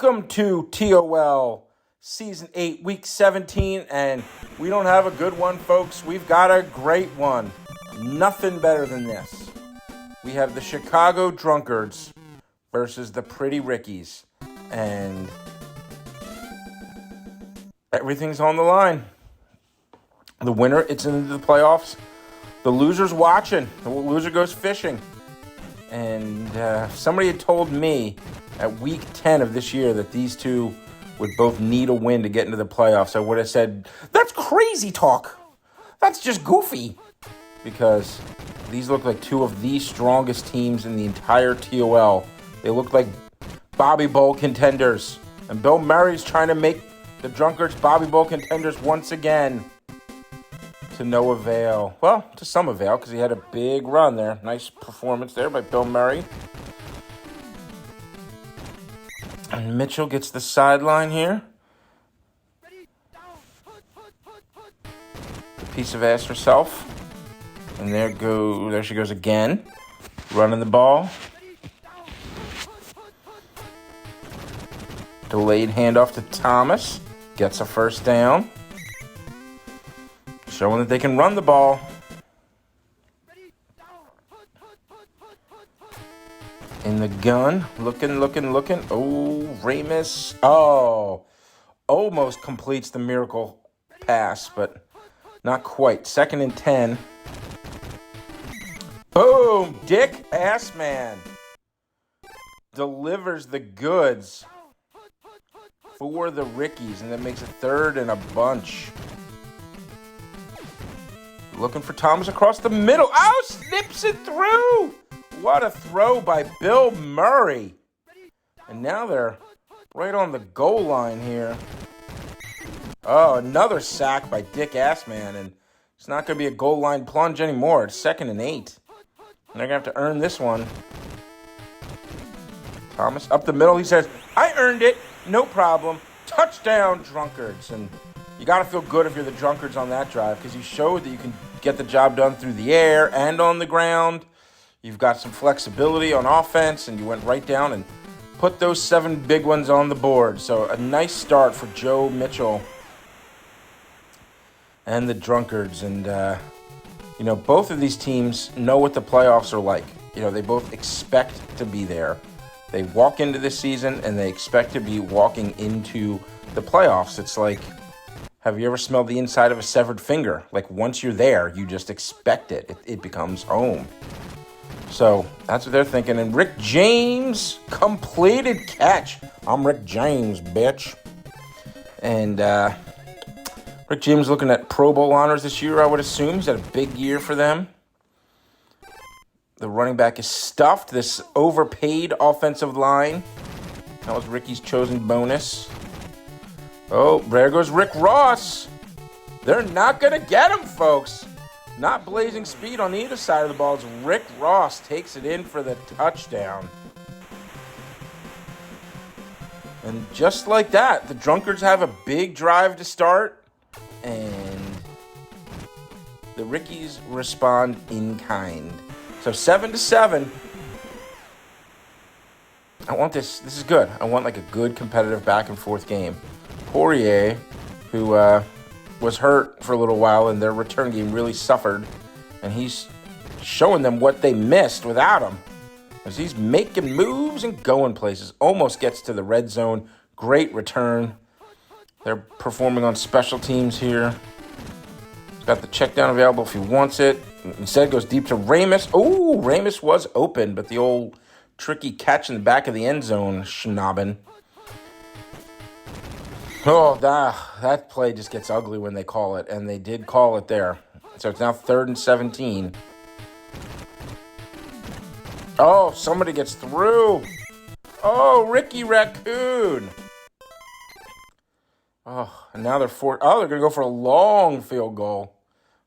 Welcome to TOL Season 8, Week 17, and we don't have a good one, folks. We've got a great one. Nothing better than this. We have the Chicago Drunkards versus the Pretty Rickies, and everything's on the line. The winner, it's into the playoffs. The loser's watching. The loser goes fishing. And somebody had told me at week 10 of this year that these two would both need a win to get into the playoffs. I would have said, that's crazy talk. That's just goofy. Because these look like two of the strongest teams in the entire TOL. They look like Bobby Bowl contenders. And Bill Murray's trying to make the Drunkards Bobby Bowl contenders once again. To no avail. Well, to some avail, because he had a big run there. Nice performance there by Bill Murray. And Mitchell gets the sideline here. A piece of ass herself. And there she goes again. Running the ball. Delayed handoff to Thomas. Gets a first down. Showing that they can run the ball. In the gun. Looking. Oh, Ramus. Oh. Almost completes the miracle pass, but not quite. 2nd and 10. Boom. Dick Assman delivers the goods for the Rickies, and that makes it 3rd and a bunch. Looking for Thomas across the middle. Oh, snips it through. What a throw by Bill Murray. And now they're right on the goal line here. Oh, another sack by Dick Assman. And it's not going to be a goal line plunge anymore. It's 2nd and 8. And they're going to have to earn this one. Thomas up the middle. He says, I earned it. No problem. Touchdown, Drunkards. And you got to feel good if you're the Drunkards on that drive, because you showed that you can get the job done through the air and on the ground. You've got some flexibility on offense, and you went right down and put those 7 big ones on the board. So a nice start for Joe Mitchell and the Drunkards. And, both of these teams know what the playoffs are like. They both expect to be there. They walk into this season, and they expect to be walking into the playoffs. It's like, have you ever smelled the inside of a severed finger? Like, once you're there, you just expect it. It becomes home. So that's what they're thinking. And Rick James, completed catch. I'm Rick James, bitch. And Rick James looking at Pro Bowl honors this year, I would assume. He's had a big year for them. The running back is stuffed. This overpaid offensive line. That was Ricky's chosen bonus. Oh, there goes Rick Ross. They're not going to get him, folks. Not blazing speed on either side of the ball. As Rick Ross takes it in for the touchdown. And just like that, the Drunkards have a big drive to start. And the Rickies respond in kind. So 7-7. I want this. This is good. I want like a good competitive back and forth game. Poirier, who was hurt for a little while, and their return game really suffered. And he's showing them what they missed without him. As he's making moves and going places. Almost gets to the red zone. Great return. They're performing on special teams here. He's got the check down available if he wants it. Instead goes deep to Ramus. Oh, Ramus was open, but the old tricky catch in the back of the end zone, schnobbin. Oh, that play just gets ugly when they call it, and they did call it there. So it's now 3rd and 17. Oh, somebody gets through. Oh, Ricky Raccoon. Oh, and now they're they're going to go for a long field goal.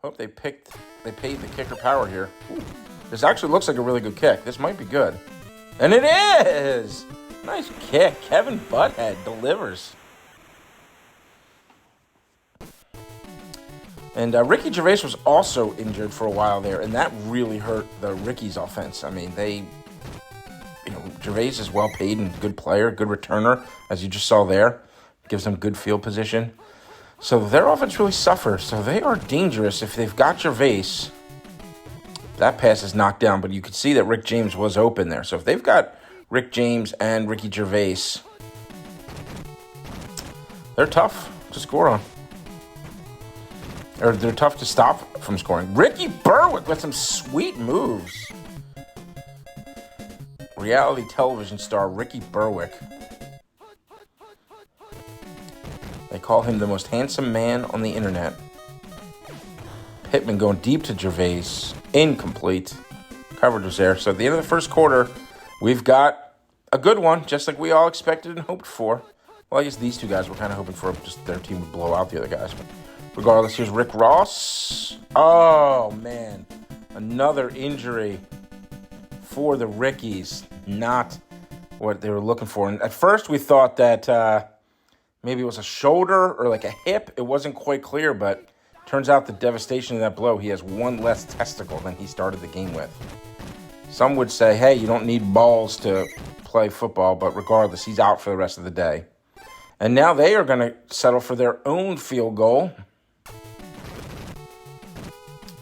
Hope they paid the kicker power here. Ooh, this actually looks like a really good kick. This might be good. And it is! Nice kick. Kevin Butthead delivers. And Ricky Gervais was also injured for a while there, and that really hurt the Rickies' offense. I mean, Gervais is well paid and good player, good returner, as you just saw there. Gives them good field position. So their offense really suffers. So they are dangerous if they've got Gervais. That pass is knocked down, but you could see that Rick James was open there. So if they've got Rick James and Ricky Gervais, they're tough to score on. Or they're tough to stop from scoring. Ricky Berwick with some sweet moves. Reality television star Ricky Berwick. They call him the most handsome man on the internet. Pittman going deep to Gervais. Incomplete. Coverage was there. So at the end of the first quarter, we've got a good one, just like we all expected and hoped for. Well, I guess these two guys were kind of hoping for just their team would blow out the other guys. But regardless, here's Rick Ross. Oh, man. Another injury for the Rickies. Not what they were looking for. And at first, we thought that maybe it was a shoulder or like a hip. It wasn't quite clear, but turns out the devastation of that blow, he has one less testicle than he started the game with. Some would say, hey, you don't need balls to play football, but regardless, he's out for the rest of the day. And now they are going to settle for their own field goal.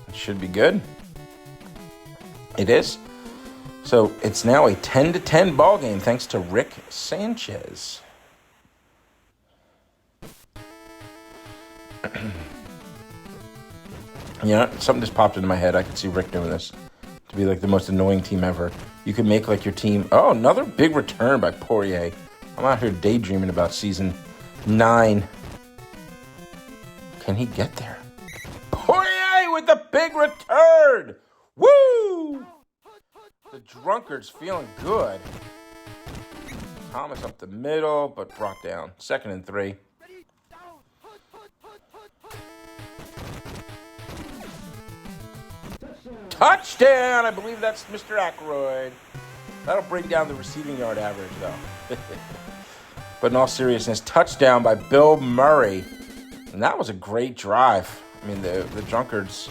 It should be good. It is. So it's now a 10-10 ball game thanks to Rick Sanchez. Something just popped into my head. I could see Rick doing this to be like the most annoying team ever. You could make like your team. Oh, another big return by Poirier. I'm out here daydreaming about season 9. Can he get there? Poirier with the big return. Woo! The drunkard's feeling good. Thomas up the middle, but brought down. 2nd and 3. Touchdown! I believe that's Mr. Ackroyd. That'll bring down the receiving yard average, though. But in all seriousness, touchdown by Bill Murray. And that was a great drive. I mean, the drunkards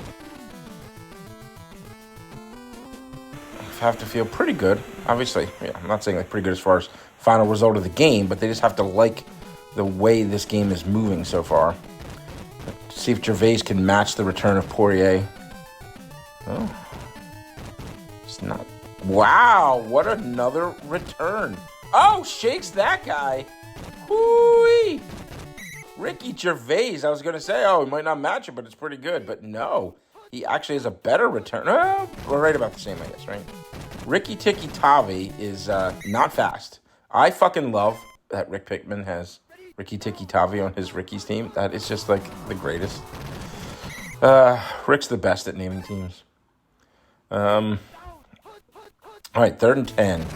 have to feel pretty good. Obviously, I'm not saying like pretty good as far as final result of the game, but they just have to like the way this game is moving so far. Let's see if Gervais can match the return of Poirier. Oh, it's not. Wow, what another return. Oh, shakes that guy. Hoo-wee. Ricky Gervais, I was going to say, he might not match it, but it's pretty good. But no, he actually has a better return. Oh, we're right about the same, I guess, right? Ricky Tiki Tavi is not fast. I fucking love that Rick Pittman has Ricky Tiki Tavi on his Ricky's team. That is just like the greatest. Rick's the best at naming teams. All right, 3rd and 10.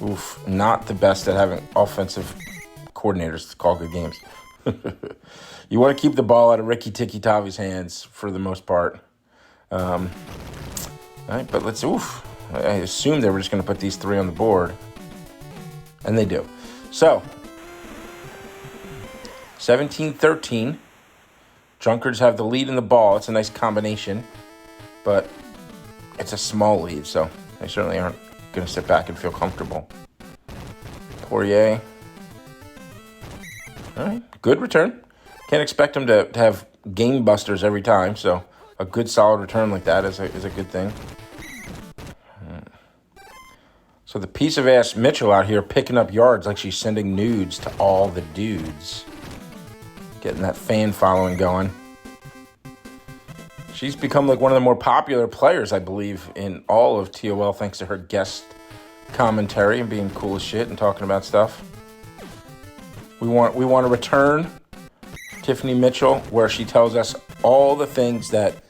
Oof, not the best at having offensive coordinators to call good games. You want to keep the ball out of Ricky Tiki Tavi's hands for the most part. All right, but let's, I assumed they were just going to put these 3 on the board. And they do. So, 17-13. Drunkards have the lead in the ball. It's a nice combination. But it's a small lead, so they certainly aren't going to sit back and feel comfortable. Poirier. All right, good return. Can't expect him to have game busters every time, so a good solid return like that is a good thing. So the piece of ass Mitchell out here picking up yards like she's sending nudes to all the dudes. Getting that fan following going. She's become like one of the more popular players, I believe, in all of TOL thanks to her guest commentary and being cool as shit and talking about stuff. We want to return Tiffany Mitchell where she tells us all the things that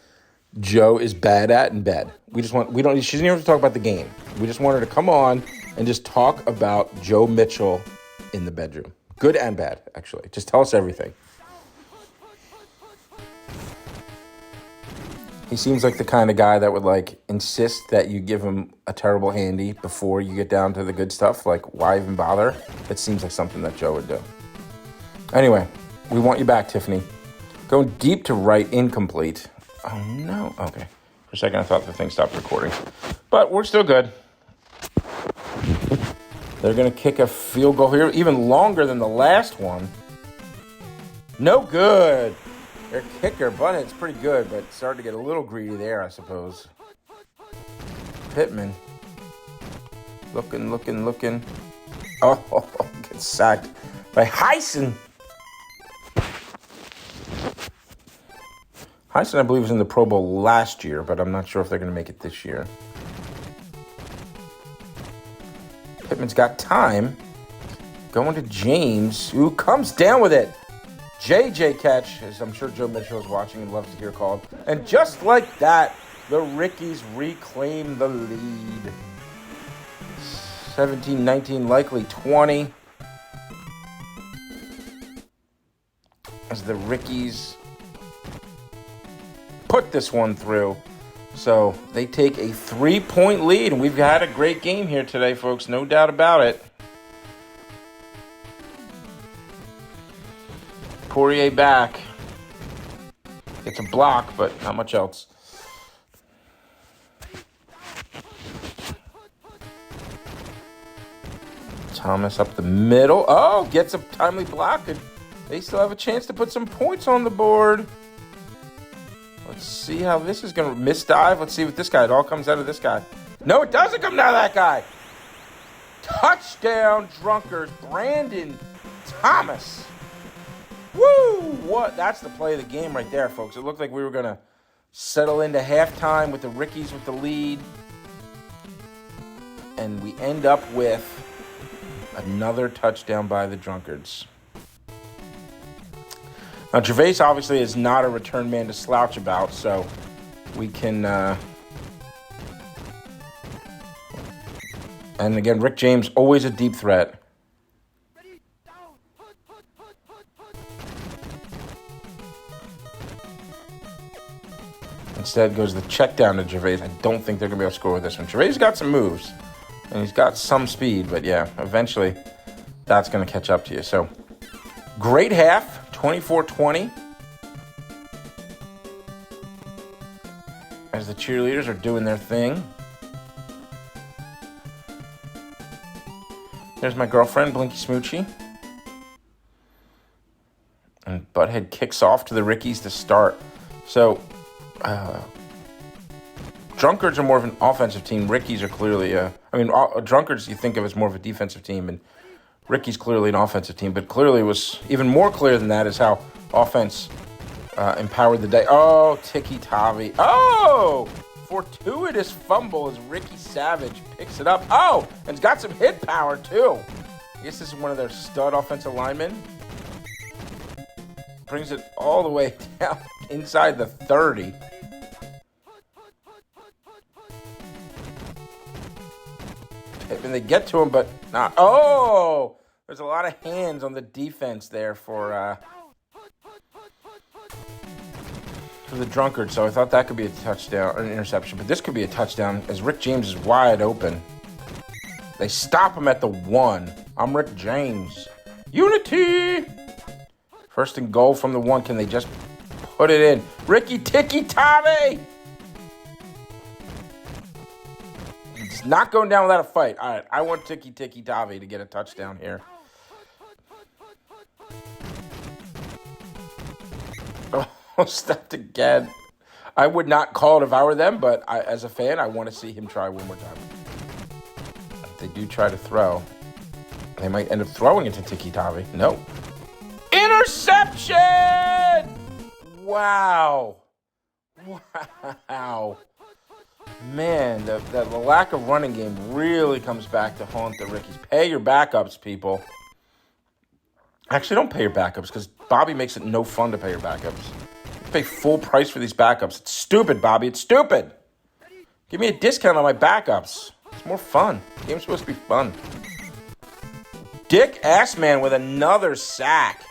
Joe is bad at in bed. She doesn't even have to talk about the game. We just want her to come on and just talk about Joe Mitchell in the bedroom. Good and bad, actually. Just tell us everything. He seems like the kind of guy that would like insist that you give him a terrible handy before you get down to the good stuff. Like, why even bother? It seems like something that Joe would do. Anyway, we want you back, Tiffany. Going deep to right, incomplete. Oh, no. Okay. For a second, I thought the thing stopped recording. But we're still good. They're going to kick a field goal here, even longer than the last one. No good. Their kicker, Butthead's pretty good, but started to get a little greedy there, I suppose. Pittman. Looking. Oh, gets sacked by Heisen. Heisen, I believe, was in the Pro Bowl last year, but I'm not sure if they're going to make it this year. Pittman's got time. Going to James, who comes down with it. JJ catch, as I'm sure Joe Mitchell is watching and loves to hear called. And just like that, the Rickies reclaim the lead. 17-19, likely 20. As the Rickies put this one through. So they take a 3-point lead, and we've had a great game here today, folks. No doubt about it. Poirier back. It's a block, but not much else. Thomas up the middle. Oh, gets a timely block. And they still have a chance to put some points on the board. Let's see how this is going to misdive. Let's see what this guy, it all comes out of this guy. No, it doesn't come out of that guy. Touchdown, Drunkers. Brandon Thomas. Woo! What? That's the play of the game right there, folks. It looked like we were going to settle into halftime with the Rickies with the lead. And we end up with another touchdown by the Drunkards. Now, Gervais obviously is not a return man to slouch about, so we can... And again, Rick James, always a deep threat. Instead goes the check down to Gervais. I don't think they're going to be able to score with this one. Gervais got some moves, and he's got some speed, but yeah, eventually that's going to catch up to you. So, great half, 24-20. As the cheerleaders are doing their thing. There's my girlfriend, Blinky Smoochie. And Butthead kicks off to the Rickies to start. So, Drunkards are more of an offensive team. Rickies are clearly, Drunkards you think of as more of a defensive team, and Rickies clearly an offensive team. But clearly it was even more clear than that is how offense empowered the day. Oh, Tiki Tavi. Oh, fortuitous fumble as Ricky Savage picks it up. Oh, and it's got some hit power too. I guess this is one of their stud offensive linemen. Brings it all the way down inside the 30. And they get to him, but not. Oh, there's a lot of hands on the defense there for the Drunkard. So I thought that could be a touchdown, an interception, but this could be a touchdown as Rick James is wide open. They stop him at the 1. I'm Rick James. Unity. First and goal from the 1. Can they just put it in? Ricky Tiki Tavi. It's not going down without a fight. All right, I want Tiki Tavi to get a touchdown here. Oh, stepped again. I would not call it if I were them, but as a fan, I want to see him try one more time. If they do try to throw, they might end up throwing it to Tiki Tavi. No. Interception! Wow. Man, the lack of running game really comes back to haunt the Rickies. Pay your backups, people. Actually, don't pay your backups because Bobby makes it no fun to pay your backups. You pay full price for these backups. It's stupid, Bobby. It's stupid. Give me a discount on my backups. It's more fun. The game's supposed to be fun. Dick Assman with another sack.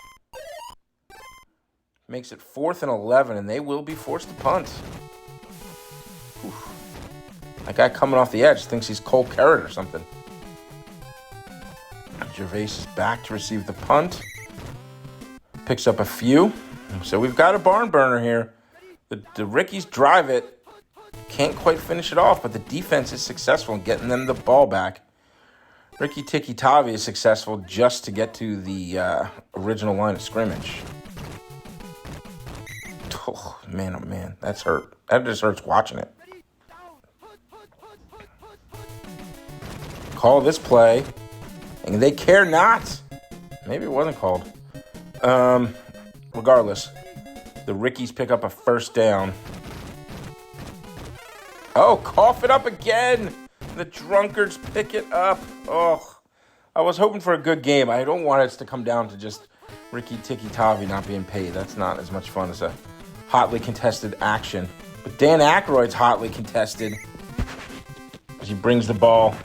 Makes it 4th and 11, and they will be forced to punt. Oof. That guy coming off the edge thinks he's Cole Carrot or something. Gervais is back to receive the punt. Picks up a few. So we've got a barn burner here. The Rickies drive it. Can't quite finish it off, but the defense is successful in getting them the ball back. Ricky Tiki Tavi is successful just to get to the original line of scrimmage. Oh man, that's hurt. That just hurts watching it. Call this play, and they care not. Maybe it wasn't called. Regardless, the Rickies pick up a first down. Oh, cough it up again. The Drunkards pick it up. Oh, I was hoping for a good game. I don't want it to come down to just Ricky Tiki Tavi not being paid. That's not as much fun as a hotly contested action. But Dan Aykroyd's hotly contested as he brings the ball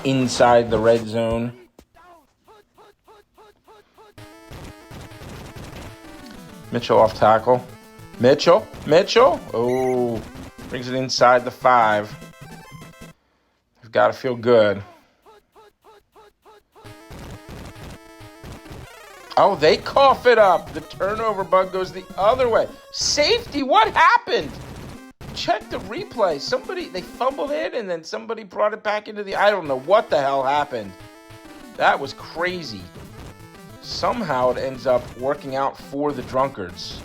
inside the red zone. Mitchell off tackle. Mitchell. Oh, brings it inside the 5. They've got to feel good. Oh, they cough it up. The turnover bug goes the other way. Safety, what happened? Check the replay. They fumbled it, and then somebody brought it back into I don't know what the hell happened. That was crazy. Somehow it ends up working out for the Drunkards.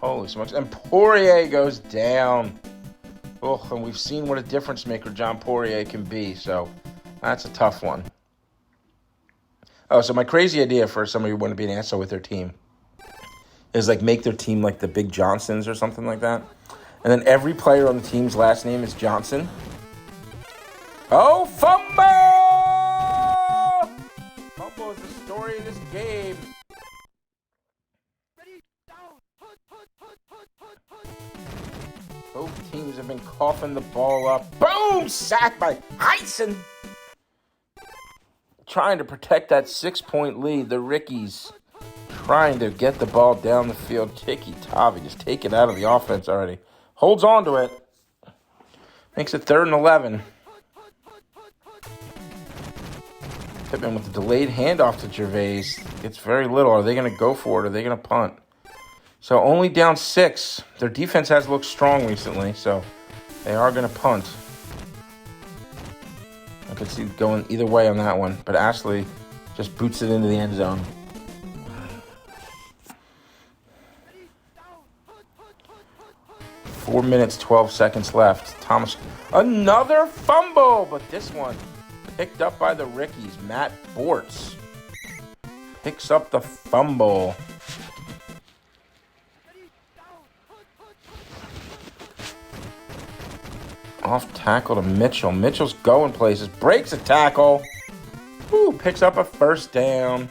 Holy smokes. And Poirier goes down. Oh, and we've seen what a difference maker John Poirier can be, so that's a tough one. Oh, so my crazy idea for somebody who wouldn't be an asshole with their team is make their team like the Big Johnsons or something like that. And then every player on the team's last name is Johnson. Oh, fumble! Fumble is the story of this game. Both teams have been coughing the ball up. Boom! Sacked by Heisen. Trying to protect that 6-point lead. The Rickies trying to get the ball down the field. Tiki Tavi just take it out of the offense already. Holds on to it. Makes it 3rd and 11. Pittman with the delayed handoff to Gervais. Gets very little. Are they going to go for it? Are they going to punt? So only down 6. Their defense has looked strong recently, so they are going to punt. I could see going either way on that one, but Ashley just boots it into the end zone. Four minutes, 12 seconds left. Thomas, another fumble, but this one picked up by the Rickies. Matt Bortz picks up the fumble. Off tackle to Mitchell. Mitchell's going places. Breaks a tackle. Woo, picks up a first down.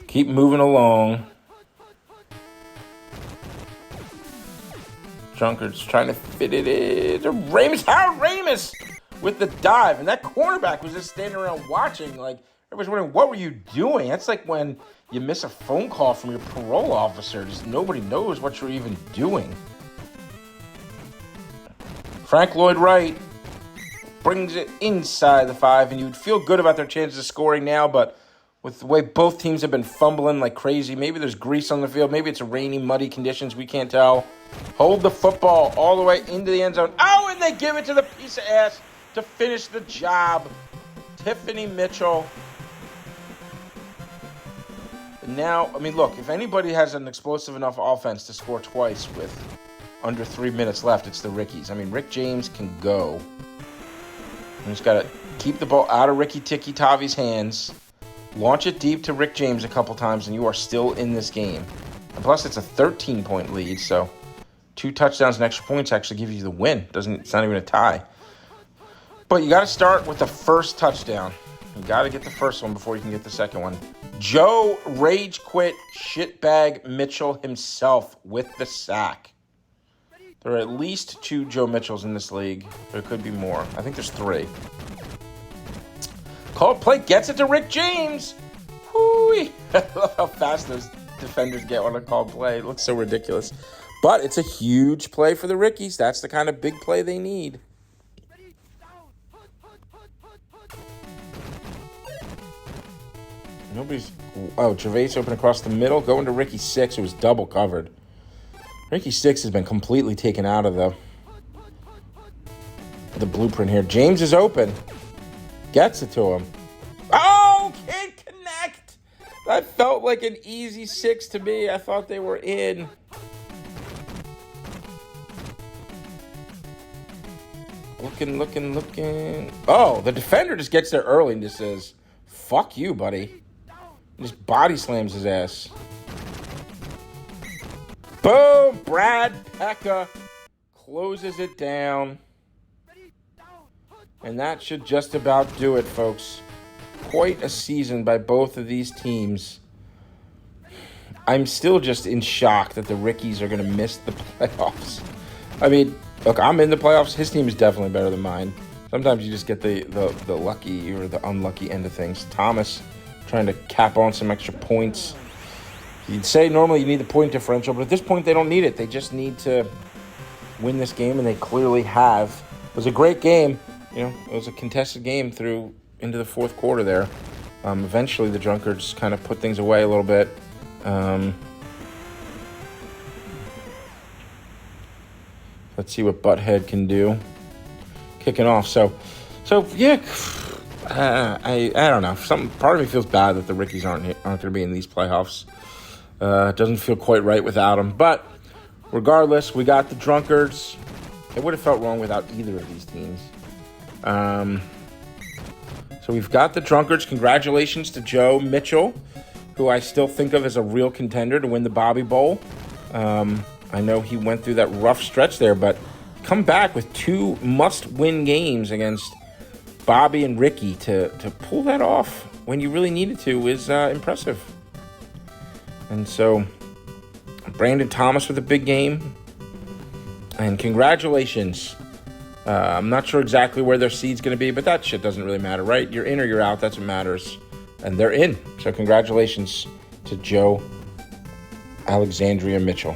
Keep moving along. Drunkards trying to fit it in. To Howard Ramus with the dive. And that cornerback was just standing around watching. Everybody's wondering, what were you doing? That's like when you miss a phone call from your parole officer. Just nobody knows what you're even doing. Frank Lloyd Wright brings it inside the 5, and you would feel good about their chances of scoring now, but with the way both teams have been fumbling like crazy, maybe there's grease on the field, maybe it's rainy, muddy conditions, we can't tell. Hold the football all the way into the end zone. Oh, and they give it to the piece of ass to finish the job. Tiffany Mitchell. And now, look, if anybody has an explosive enough offense to score twice with under 3 minutes left, it's the Rickies. Rick James can go. You just got to keep the ball out of Ricky Tiki Tavi's hands. Launch it deep to Rick James a couple times, and you are still in this game. And plus, it's a 13-point lead, so 2 touchdowns and extra points actually give you the win. It's not even a tie. But you got to start with the first touchdown. You got to get the first one before you can get the second one. Joe Rage Quit Shitbag Mitchell himself with the sack. There are at least 2 Joe Mitchells in this league. There could be more. I think there's 3. Called play gets it to Rick James. Whoo-wee. I love how fast those defenders get on a called play. It looks so ridiculous. But it's a huge play for the Rickies. That's the kind of big play they need. Gervais open across the middle. Going to Ricky 6, who was double covered. Ricky 6 has been completely taken out of the blueprint here. James is open. Gets it to him. Oh, can't connect. That felt like an easy 6 to me. I thought they were in. Looking. Oh, the defender just gets there early and just says, fuck you, buddy. And just body slams his ass. Boom! Brad Pekka closes it down. And that should just about do it, folks. Quite a season by both of these teams. I'm still just in shock that the Rickies are going to miss the playoffs. I mean, look, I'm in the playoffs. His team is definitely better than mine. Sometimes you just get the lucky or the unlucky end of things. Thomas trying to cap on some extra points. You'd say normally you need the point differential, but at this point they don't need it. They just need to win this game, and they clearly have. It was a great game. You know, it was a contested game through into the fourth quarter there. Eventually the Drunkards kind of put things away a little bit. Let's see what Butthead can do. Kicking off. So yeah, I don't know. Part of me feels bad that the Rickies aren't going to be in these playoffs. It doesn't feel quite right without them. But regardless, we got the Drunkards. It would have felt wrong without either of these teams. So we've got the Drunkards. Congratulations to Joe Mitchell, who I still think of as a real contender to win the Bobby Bowl. I know he went through that rough stretch there, but come back with 2 must-win games against Bobby and Ricky to pull that off when you really needed to is impressive. And so Brandon Thomas with a big game. And congratulations. I'm not sure exactly where their seed's going to be, but that shit doesn't really matter, right? You're in or you're out. That's what matters. And they're in. So congratulations to Joe Alexandria Mitchell.